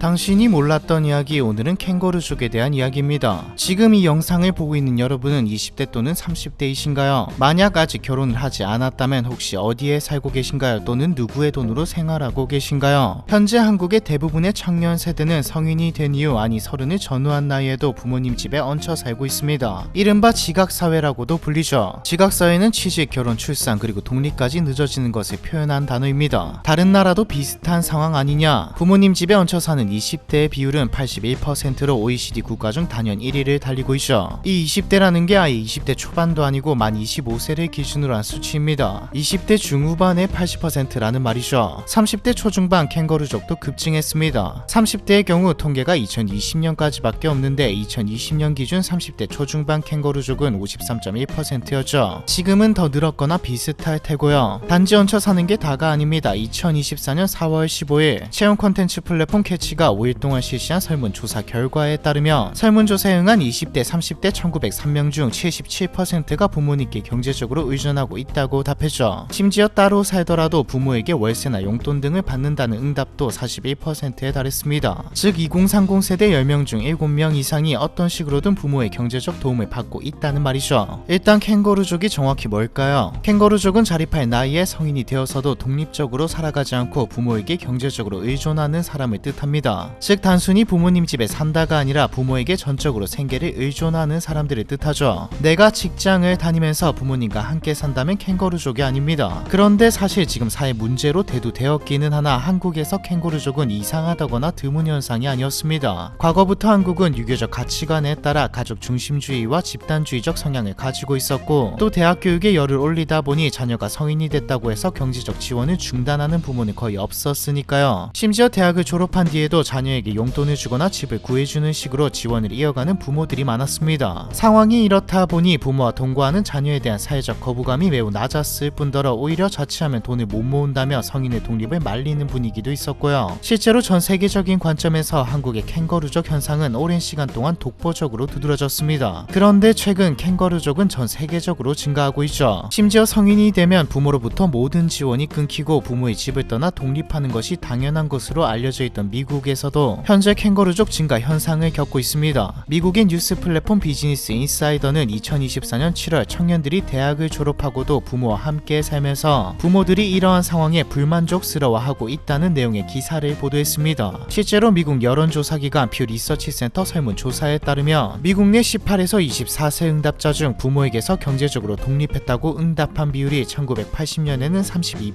당신이 몰랐던 이야기, 오늘은 캥거루족에 대한 이야기입니다. 지금 이 영상을 보고 있는 여러분은 20대 또는 30대이신가요? 만약 아직 결혼을 하지 않았다면 혹시 어디에 살고 계신가요? 또는 누구의 돈으로 생활하고 계신가요? 현재 한국의 대부분의 청년 세대는 성인이 된 이후, 아니 30을 전후한 나이에도 부모님 집에 얹혀 살고 있습니다. 이른바 지각사회라고도 불리죠. 지각사회는 취직, 결혼, 출산 그리고 독립까지 늦어지는 것을 표현한 단어입니다. 다른 나라도 비슷한 상황 아니냐? 부모님 집에 얹혀 사는 20대의 비율은 81%로 OECD 국가 중 단연 1위를 달리고 있죠. 이 20대라는 게 아예 20대 초반도 아니고 만 25세를 기준으로 한 수치입니다. 20대 중후반의 80%라는 말이죠. 30대 초중반 캥거루족도 급증했습니다. 30대의 경우 통계가 2020년까지밖에 없는데 2020년 기준 30대 초중반 캥거루족은 53.1%였죠. 지금은 더 늘었거나 비슷할 테고요. 단지 얹혀 사는 게 다가 아닙니다. 2024년 4월 15일 채용 콘텐츠 플랫폼 캐치가 5일 동안 실시한 설문조사 결과에 따르면 설문조사에 응한 20대, 30대 1903명 중 77%가 부모님께 경제적으로 의존하고 있다고 답했죠. 심지어 따로 살더라도 부모에게 월세나 용돈 등을 받는다는 응답도 41%에 달했습니다. 즉 2030 세대 10명 중 7명 이상이 어떤 식으로든 부모의 경제적 도움을 받고 있다는 말이죠. 일단 캥거루족이 정확히 뭘까요? 캥거루족은 자립할 나이에 성인이 되어서도 독립적으로 살아가지 않고 부모에게 경제적으로 의존하는 사람을 뜻합니다. 즉 단순히 부모님 집에 산다가 아니라 부모에게 전적으로 생계를 의존하는 사람들을 뜻하죠. 내가 직장을 다니면서 부모님과 함께 산다면 캥거루족이 아닙니다. 그런데 사실 지금 사회 문제로 대두되었기는 하나 한국에서 캥거루족은 이상하다거나 드문 현상이 아니었습니다. 과거부터 한국은 유교적 가치관에 따라 가족 중심주의와 집단주의적 성향을 가지고 있었고, 또 대학 교육에 열을 올리다 보니 자녀가 성인이 됐다고 해서 경제적 지원을 중단하는 부모는 거의 없었으니까요. 심지어 대학을 졸업한 뒤에도 자녀에게 용돈을 주거나 집을 구해주는 식으로 지원을 이어가는 부모들이 많았습니다. 상황이 이렇다 보니 부모와 동거하는 자녀에 대한 사회적 거부감이 매우 낮았을 뿐더러 오히려 자취하면 돈을 못 모은다며 성인의 독립을 말리는 분위기도 있었고요. 실제로 전 세계적인 관점에서 한국의 캥거루족 현상은 오랜 시간 동안 독보적으로 두드러졌습니다. 그런데 최근 캥거루족은 전 세계적으로 증가하고 있죠. 심지어 성인이 되면 부모로부터 모든 지원이 끊기고 부모의 집을 떠나 독립하는 것이 당연한 것으로 알려져 있던 미국에서도 현재 캥거루족 증가 현상을 겪고 있습니다. 미국의 뉴스 플랫폼 비즈니스 인사이더는 2024년 7월 청년들이 대학을 졸업하고도 부모와 함께 살면서 부모들이 이러한 상황에 불만족스러워하고 있다는 내용의 기사를 보도했습니다. 실제로 미국 여론조사기관 퓨 리서치 센터 설문조사에 따르면 미국 내 18에서 24세 응답자 중 부모에게서 경제적으로 독립했다고 응답한 비율이 1980년에는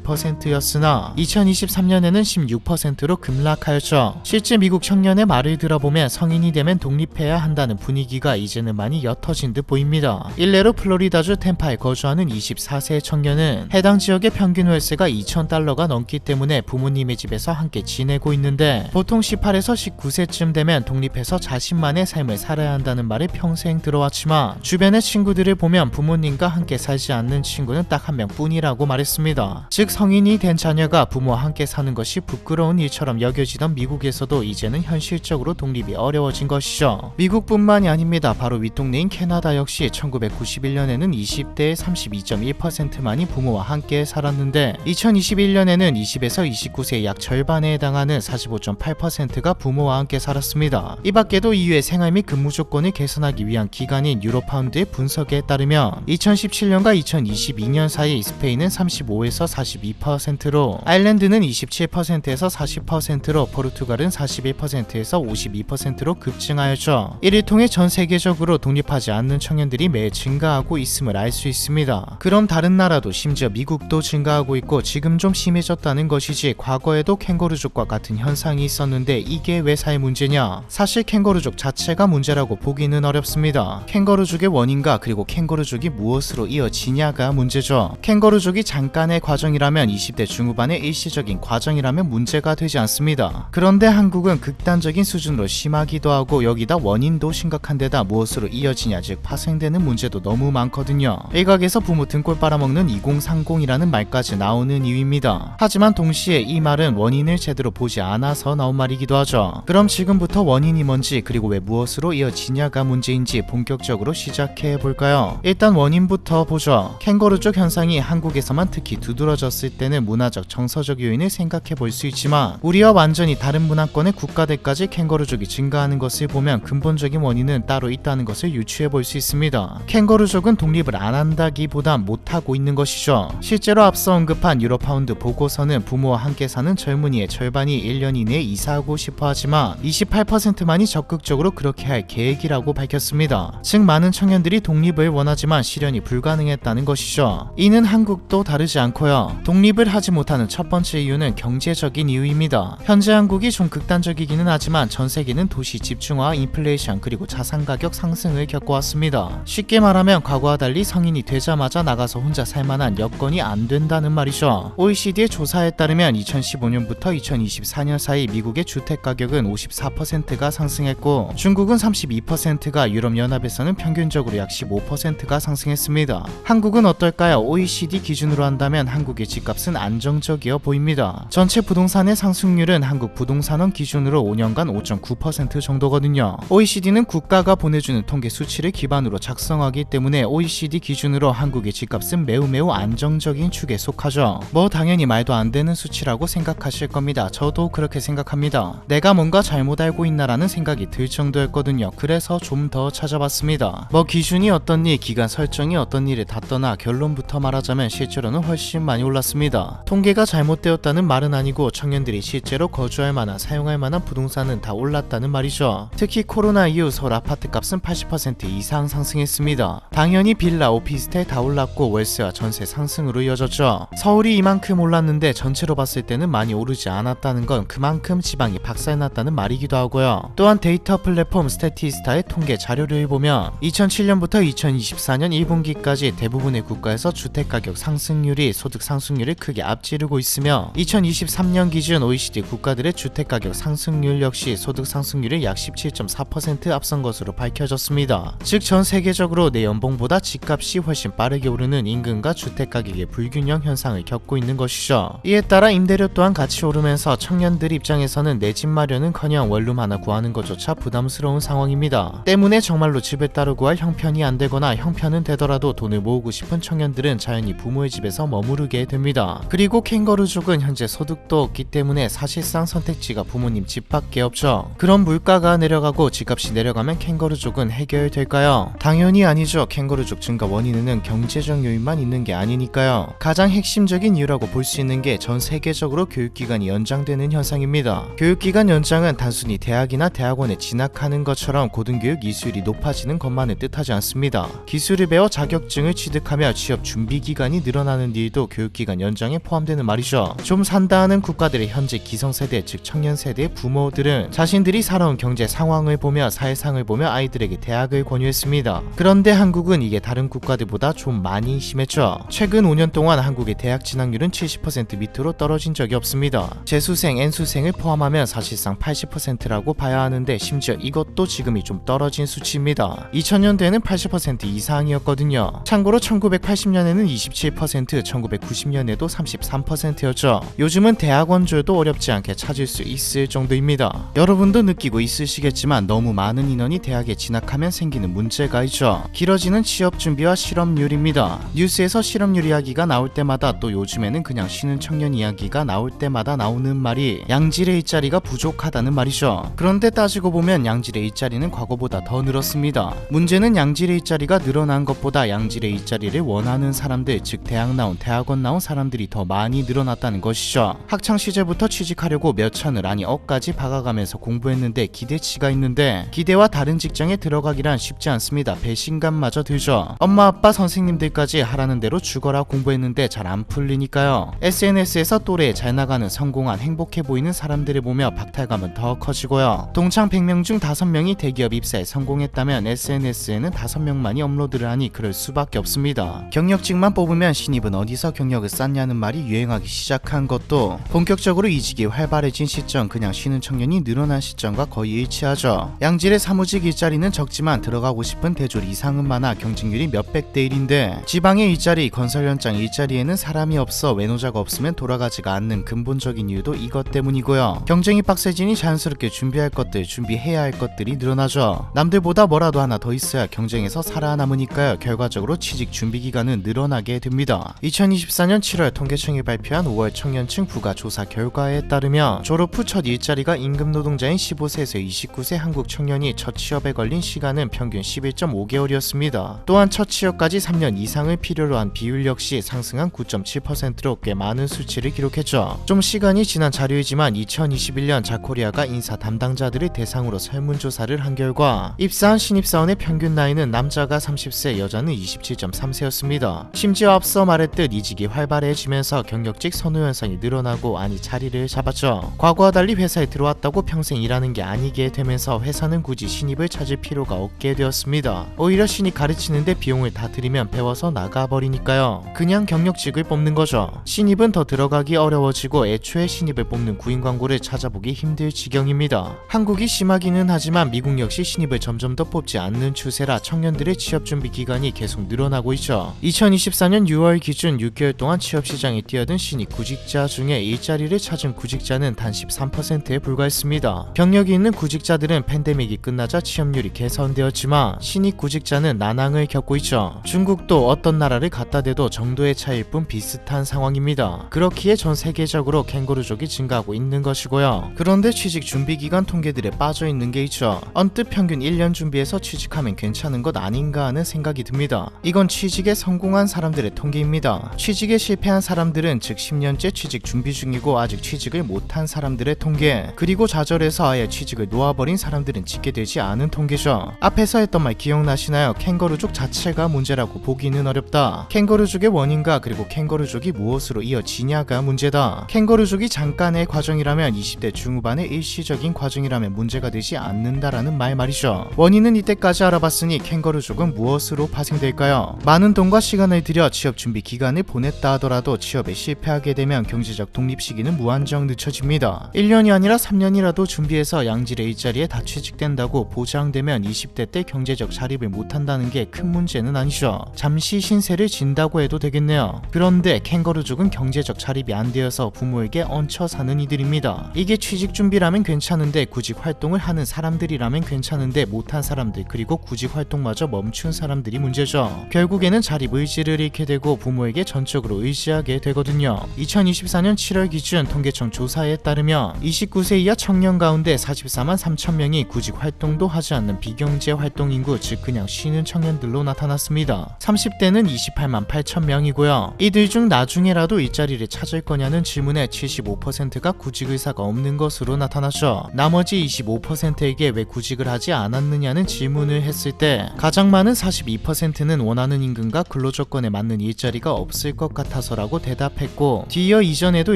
32%였으나 2023년에는 16%로 급락하였죠. 실제 미국 청년의 말을 들어보면 성인이 되면 독립해야 한다는 분위기가 이제는 많이 옅어진 듯 보입니다. 일례로 플로리다주 템파에 거주하는 24세 청년은 해당 지역의 평균 월세가 $2,000가 넘기 때문에 부모님의 집에서 함께 지내고 있는데, 보통 18에서 19세쯤 되면 독립해서 자신만의 삶을 살아야 한다는 말을 평생 들어왔지만 주변의 친구들을 보면 부모님과 함께 살지 않는 친구는 딱 한 명뿐이라고 말했습니다. 즉 성인이 된 자녀가 부모와 함께 사는 것이 부끄러운 일처럼 여겨지던 미국에서도 이제는 현실적으로 독립이 어려워진 것이죠. 미국뿐만이 아닙니다. 바로 윗동네인 캐나다 역시 1991년에는 20대의 32.1%만이 부모와 함께 살았는데 2021년에는 20에서 29세의 약 절반에 해당하는 45.8%가 부모와 함께 살았습니다. 이 밖에도 EU의 생활 및 근무 조건을 개선하기 위한 기관인 유로파운드의 분석에 따르면 2017년과 2022년 사이 스페인은 35에서 42%로, 아일랜드는 27%에서 40%로, 포르투갈은 41%에서 52%로 급증하였죠. 이를 통해 전 세계적으로 독립하지 않는 청년들이 매일 증가하고 있음을 알 수 있습니다. 그럼 다른 나라도, 심지어 미국도 증가하고 있고 지금 좀 심해졌다는 것이지 과거에도 캥거루족과 같은 현상이 있었는데 이게 왜 사회 문제냐? 사실 캥거루족 자체가 문제라고 보기는 어렵습니다. 캥거루족의 원인과 그리고 캥거루족이 무엇으로 이어지냐가 문제죠. 캥거루족이 잠깐의 과정이라면 20대 중후반의 일시적인 과정이라면 문제가 되지 않습니다. 그런데 한국은 극단적인 수준으로 심하기도 하고 여기다 원인도 심각한 데다 무엇으로 이어지냐, 즉 파생되는 문제도 너무 많거든요. 일각에서 부모 등골 빨아먹는 2030이라는 말까지 나오는 이유입니다. 하지만 동시에 이 말은 원인을 제대로 보지 않아서 나온 말이기도 하죠. 그럼 지금부터 원인이 뭔지 그리고 왜 무엇으로 이어지냐가 문제인지 본격적으로 시작해 볼까요? 일단 원인부터 보죠. 캥거루족 현상이 한국에서만 특히 두드러졌을 때는 문화적 정서적 요인을 생각해 볼 수 있지만 우리와 완전히 다른 문화권의 국가들까지 캥거루족이 증가하는 것을 보면 근본적인 원인은 따로 있다는 것을 유추해 볼 수 있습니다. 캥거루족은 독립을 안 한다기보단 못하고 있는 것이죠. 실제로 앞서 언급한 유로파운드 보고서는 부모와 함께 사는 젊은이의 절반이 1년 이내에 이사하고 싶어 하지만 28%만이 적극적으로 그렇게 할 계획이라고 밝혔습니다. 즉 많은 청년들이 독립을 원하지만 실현이 불가능했다는 것이죠. 이는 한국도 다르지 않고요. 독립을 하지 못하는 첫 번째 이유는 경제적인 이유입니다. 현재 한국이 좀 극단적이기는 하지만 전 세계는 도시 집중화, 인플레이션 그리고 자산 가격 상승을 겪어왔습니다. 쉽게 말하면 과거와 달리 성인이 되자마자 나가서 혼자 살만한 여건이 안 된다는 말이죠. OECD의 조사에 따르면 2015년부터 2024년 사이 미국의 주택 가격은 54%가 상승했고 중국은 32%가, 유럽연합에서는 평균적으로 약 15%가 상승했습니다. 한국은 어떨까요? OECD 기준으로 한다면 한국의 집값은 안정적이어 보입니다. 전체 부동산의 상승률은 한국 부동산원 기준으로 5년간 5.9% 정도거든요. OECD는 국가가 보내주는 통계 수치를 기반으로 작성하기 때문에 OECD 기준으로 한국의 집값은 매우 안정적인 축에 속하죠. 뭐 당연히 말도 안 되는 수치라고 생각하실 겁니다. 저도 그렇게 생각합니다. 내가 뭔가 잘못 알고 있나라는 생각이 들 정도였거든요. 그래서 좀 더 찾아봤습니다. 뭐 기준이 어떤 일, 기간 설정이 어떤 일을 다 떠나 결론부터 말하자면 실제로는 훨씬 많이 올랐습니다. 통계가 잘못되었다는 말은 아니고 청년들이 실제로 거주할 만한, 사용할 만한 부동산은 다 올랐다는 말이죠. 특히 코로나 이후 서울 아파트 값은 80% 이상 상승했습니다. 당연히 빌라, 오피스텔 다 올랐고 월세와 전세 상승으로 이어졌죠. 서울이 이만큼 올랐는데 전체로 봤을 때는 많이 오르지 않았다는 건 그만큼 지방이 박살났다는 말이기도 하고요. 또한 데이터 플랫폼 스태티스타의 통계 자료를 보면 2007년부터 2024년 1분기까지 대부분의 국가에서 주택가격 상승률이 소득 상승률을 크게 앞지르고 있으며 2023년 기준 OECD 국가들의 주택가격 상승률 역시 소득 상승률이 약 17.4% 앞선 것으로 밝혀졌습니다. 즉 전 세계적으로 내 연봉보다 집값이 훨씬 빠르게 오르는 임금과 주택가격의 불균형 현상을 겪고 있는 것이죠. 이에 따라 임대료 또한 같이 오르면서 청년들 입장에서는 내 집 마련은커녕 원룸 하나 구하는 것조차 부담스러운 상황입니다. 때문에 정말로 집을 따로 구할 형편이 안 되거나 형편은 되더라도 돈을 모으고 싶은 청년들은 자연히 부모의 집에서 머무르게 됩니다. 그리고 캥거루족은 현재 소득도 없기 때문에 사실상 선택지가 부모님 집밖에 없죠. 그럼 물가가 내려가고 집값이 내려가면 캥거루족은 해결될까요? 당연히 아니죠. 캥거루족 증가 원인에는 경제적 요인만 있는 게 아니니까요. 가장 핵심적인 이유라고 볼 수 있는 게 전 세계적으로 교육기간이 연장되는 현상입니다. 교육기간 연장은 단순히 대학이나 대학원에 진학하는 것처럼 고등교육 이수율이 높아지는 것만을 뜻하지 않습니다. 기술을 배워 자격증을 취득하며 취업 준비 기간이 늘어나는 일도 교육기간 연장에 포함되는 말이죠. 좀 산다 하는 국가들의 현재 기성세대, 즉 청년세대의 부모들은 자신들이 살아온 경제 상황을 보며 사회상을 보며 아이들에게 대학을 권유했습니다. 그런데 한국은 이게 다른 국가들보다 좀 많이 심했죠. 최근 5년 동안 한국의 대학 진학률은 70% 밑으로 떨어진 적이 없습니다. 재수생, N수생을 포함하면 사실상 80%라고 봐야 하는데 심지어 이것도 지금이 좀 떨어진 수치입니다. 2000년대에는 80% 이상이었거든요. 참고로 1980년에는 27%, 1990년에도 33%였죠. 요즘은 대학원조도 어렵지 않게 찾을 수 있을 정도입니다. 여러분도 느끼고 있으시겠지만 너무 많은 인원이 대학에 진학하면 생기는 문제가 있죠. 길어지는 취업 준비와 실업률입니다. 뉴스에서 실업률 이야기가 나올 때마다, 또 요즘에는 그냥 쉬는 청년 이야기가 나올 때마다 나오는 말이 양질의 일자리가 부족하다는 말이죠. 그런데 따지고 보면 양질의 일자리는 과거보다 더 늘었습니다. 문제는 양질의 일자리가 늘어난 것보다 양질의 일자리를 원하는 사람들, 즉 대학 나온, 대학원 나온 사람들이 더 많이 늘어났다는 것이죠. 학창시절부터 취직하려고 몇 천을, 아니 억까지 박아가면서 공부했는데 기대치가 있는데 기대와 다른 직장에 들어가기란 쉽지 않습니다. 배신감마저 들죠. 엄마 아빠 선생님들까지 하라는 대로 죽어라 공부했는데 잘 안 풀리니까요. SNS에서 또래 잘 나가는, 성공한, 행복해 보이는 사람들을 보며 박탈감은 더 커지고요. 동창 100명 중 5명이 대기업 입사에 성공했다면 SNS에는 5명만이 업로드를 하니 그럴 수밖에 없습니다. 경력직만 뽑으면 신입은 어디서 경력을 쌓냐는 말이 유행하기 시작한 것도 본격적으로 이직이 활발해진 시점, 그냥 쉬는 청년이 늘어난 시점과 거의 일치하죠. 양질의 사무직 일자리는 적지만 들어가고 싶은 대졸 이상은 많아 경쟁률이 몇백 대 1인데 지방의 일자리, 건설 현장 일자리에는 사람이 없어 외노자가 없으면 돌아가지가 않는 근본적인 이유도 이것 때문이고요. 경쟁이 빡세지니 자연스럽게 준비할 것들, 준비해야 할 것들이 늘어나죠. 남들보다 뭐라도 하나 더 있어야 경쟁에서 살아남으니까요. 결과적으로 취직 준비 기간은 늘어나게 됩니다. 2024년 7월 통계청이 발표한 5월 청년층 부가 조사 결과에 따르면 졸업 후 첫 일자리가 임금 노동자인 15세에서 29세 한국 청년이 첫 취업에 걸린 시간은 평균 11.5개월이었습니다. 또한 첫 취업까지 3년 이상을 필요로 한 비율 역시 상승한 9.7%로 꽤 많은 수치를 기록했죠. 좀 시간이 지난 자료이지만 2021년 자코리아가 인사 담당자들을 대상으로 설문조사를 한 결과 입사한 신입사원의 평균 나이는 남자가 30세, 여자는 27.3세였습니다. 심지어 앞서 말했듯 이직이 활발해지면서 경력직 선호 현상이 늘어나고 아니 자리를 잡았죠. 과거와 달리 회사에 들어왔다고 평생 일하는 게 아니게 되면서 회사는 굳이 신입을 찾을 필요가 없게 되었습니다. 오히려 신입 가르치는데 비용을 다 들이면 배워서 나가버리니까요. 그냥 경력직을 뽑는 거죠. 신입은 더 들어가기 어려워지고 애초에 신입을 뽑는 구인 광고를 찾아보기 힘들 지경입니다. 한국이 심하기는 하지만 미국 역시 신입을 점점 더 뽑지 않는 추세라 청년들의 취업 준비 기간이 계속 늘어나고 있죠. 2024년 6월 기준 6개월 동안 취업 시장에 뛰어든 신입 구직자 중에 일자리를 찾은 구직자는 단 13%에 불과했습니다. 경력이 있는 구직자들은 팬데믹이 끝나자 취업률이 개선되었지만 신입 구직자는 난항을 겪고 있죠. 중국도 어떤 나라를 갖다 대도 정도의 차이일 뿐 비슷한 상황입니다. 그렇기에 전 세계적으로 캥거루족이 증가하고 있는 것이고요. 그런데 취직 준비 기간 통계들에 빠져 있는 게 있죠. 언뜻 평균 1년 준비해서 취직하면 괜찮은 것 아닌가 하는 생각이 듭니다. 이건 취직에 성공한 사람들의 통계입니다. 취직에 실패한 사람들은 즉 10년째 취직 준비 중이고 아직 취직을 못한 사람들의 통계, 그리고 좌절해서 아예 취직을 놓아버린 사람들은 짓게 되지 않은 통계죠. 앞에서 했던 말 기억나시나요? 캥거루족 자체가 문제라고 보기는 어렵다. 캥거루족의 원인과 그리고 캥거루족이 무엇으로 이어지냐가 문제다. 캥거루족이 잠깐의 과정이라면 20대 중후반의 일시적인 과정이라면 문제가 되지 않는다라는 말이죠. 원인은 이때까지 알아봤으니 캥거루족은 무엇으로 파생될까요? 많은 돈과 시간을 들여 취업 준비 기간을 보냈다 하더라도 취업에 실패하게 되면 경제적 독립 시기는 무한정 늦춰집니다. 1년이 아니라 3년이라도 준비해서 양질의 일자리에 다 취직된다고 보장되면 20대 때 경제적 자립을 못한다는 게 큰 문제는 아니죠. 잠시 신세를 진다고 해도 되겠네요. 그런데 캥거루족은 경제적 자립이 안 되어서 부모에게 얹혀 사는 이들입니다. 이게 취직 준비라면 괜찮은데 구직 활동을 하는 사람들이라면 괜찮은데 못한 사람들 그리고 구직 활동마저 멈춘 사람들이 문제죠. 결국에는 자립 의지를 잃게 되고 부모에게 전적으로 의지하게 되거든요. 2024년 7월 기준 통계청 조사에 따르면 29세 이하 청년 가운데 44만 3천 명이 구직 활동도 하지 않는 비경제 활동 인구, 즉 그냥 쉬는 청년들로 나타났습니다. 30대는 28만 8천 명이고요. 이들 중 나중에라도 일자리를 찾을 거냐는 질문에 75%가 구직 의사가 없는 것으로 나타났죠. 나머지 25%에게 왜 구직을 하지 않았느냐는 질문을 했을 때 가장 많은 42%는 원하는 임금과 근로조건에 맞는 일자리가 없을 것 같아서라고 대답했고, 뒤이어 이전에도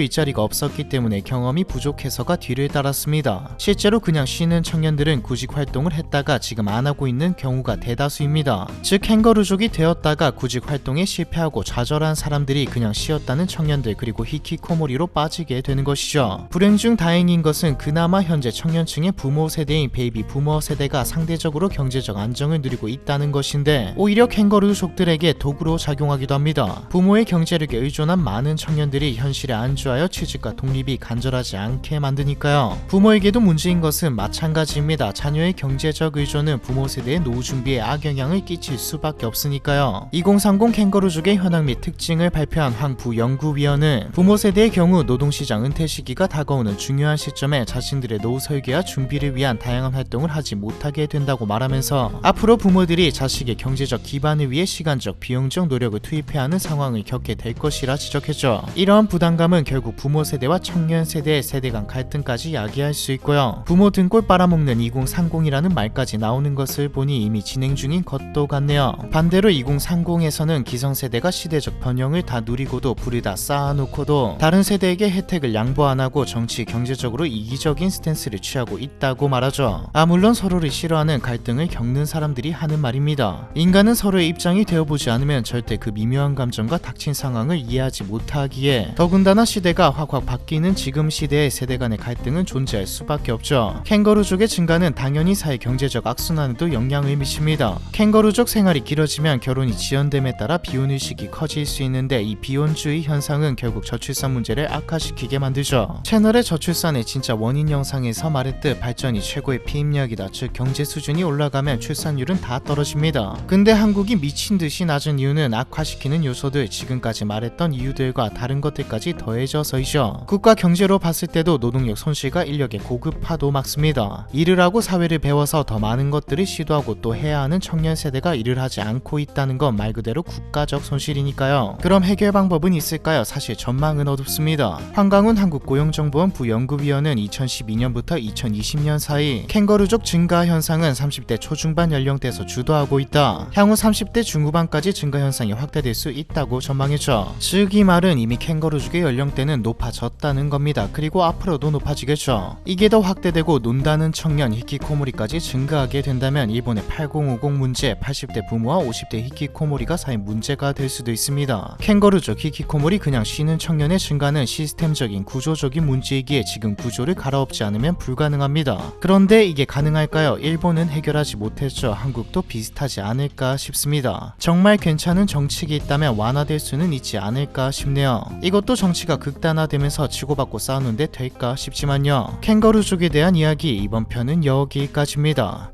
일자리가 없었기 때문에 경험이 부족해서가 뒤를 따랐습니다. 실제로 그냥 쉬는 청년들은 구직 활동을 했다가 지금 안 하고 있는 경우가 대다수입니다. 즉 캥거루족이 되었다가 구직 활동에 실패하고 좌절한 사람들이 그냥 쉬었다는 청년들 그리고 히키코모리로 빠지게 되는 것이죠. 불행 중 다행인 것은 그나마 현재 청년층의 부모 세대인 베이비 부머 세대가 상대적으로 경제적 안정을 누리고 있다는 것인데 오히려 캥거루족들에게 도구로 작용하기도 합니다. 부모의 경제력에 의존한 많은 청년들이 현실에 안주하여 취직과 독립이 간절하지 않게 만드니까요. 부모에게도 문제인 것은 마찬가지입니다. 자녀의 경제적 의존은 부모 세대의 노후 준비에 악영향을 끼칠 수밖에 없으니까요. 2030 캥거루족의 현황 및 특징을 발표한 황부 연구위원은 부모 세대의 경우 노동시장 은퇴 시기가 다가오는 중요한 시점에 자신들의 노후 설계와 준비를 위한 다양한 활동을 하지 못하게 된다고 말하면서 앞으로 부모들이 자식의 경제적 기반을 위해 시간적 비용적 노력을 투입해야 하는 상황을 겪게 될 것이라 지적했죠. 이러한 부담감은 결국 부모 세대와 청년 세대의 세대 간 갈등까지 야기할 수 있고요. 부모 등골 빨아먹는 2030이라는 말까지 나오는 것을 보니 이미 진행 중인 것도 같네요. 반대로 2030에서는 기성세대가 시대적 변형을 다 누리고도 불을 다 쌓아놓고도 다른 세대에게 혜택을 양보 안하고 정치 경제적으로 이기적인 스탠스를 취하고 있다고 말하죠. 물론 서로를 싫어하는 갈등을 겪는 사람들이 하는 말입니다. 인간은 서로의 입장이 되어보지 않으면 절대 그 미묘한 감정과 닥친 상황을 이해하지 못하기에 더군다나 시대가 확확 바뀌는 지금 시대의 세대 간의 갈등은 존재할 수밖에 없죠. 캥거루족의 증가는 당연히 사회 경제적 악순환에도 영향을 미칩니다. 캥거루족 생활이 길어지면 결혼이 지연됨에 따라 비혼의식이 커질 수 있는데 이 비혼주의 현상은 결국 저출산 문제를 악화시키게 만들죠. 채널의 저출산의 진짜 원인 영상에서 말했듯 발전이 최고의 피임력이다. 즉 경제 수준이 올라가면 출산율은 다 떨어집니다. 근데 한국이 미친듯이 낮은 이유는 악화시키는 요소들, 지금까지 말했던 이유들과 다른 것들까지 더해져서이죠. 국가 경제로 봤을 때도 노동력 손실과 인력의 고급화도 막습니다. 일을 하고 사회를 배워서 더 많은 것들을 시도하고 또 해야 하는 청년 세대가 일을 하지 않고 있다는 건 말 그대로 국가적 손실이니까요. 그럼 해결 방법은 있을까요? 사실 전망은 어둡습니다. 황강훈 한국고용정보원 부연구위원은 2012년부터 2020년 사이 캥거루족 증가 현상은 30대 초중반 연령대에서 주도하고 있다. 향후 30대 중후반까지 증가 현상이 확대될 수 있다고 전망했죠. 즉 이 말은 이미 캥거루족의 연령대는 높아졌다는 겁니다. 그리고 앞으로도 높아지겠죠. 이게 더 확대되고 논다는 청년 히키코모리까지 증가하게 된다면 일본의 8050 문제, 80대 부모와 50대 히키코모리가 쌓인 문제가 될 수도 있습니다. 캥거루족 히키코모리 그냥 쉬는 청년의 증가는 시스템적인 구조적인 문제이기에 지금 구조를 갈아엎지 않으면 불가능합니다. 그런데 이게 가능할까요? 일본은 해결하지 못했죠. 한국도 비슷하지 않을까 싶습니다. 정말 괜찮은 정책이 있다면 완화될 수는 있지 않을까 싶네요. 이것도 정치가 극단화되면서 치고받고 싸우는데 될까 싶지만요. 캥거루족에 대한 이야기 이번 편은 여기까지입니다.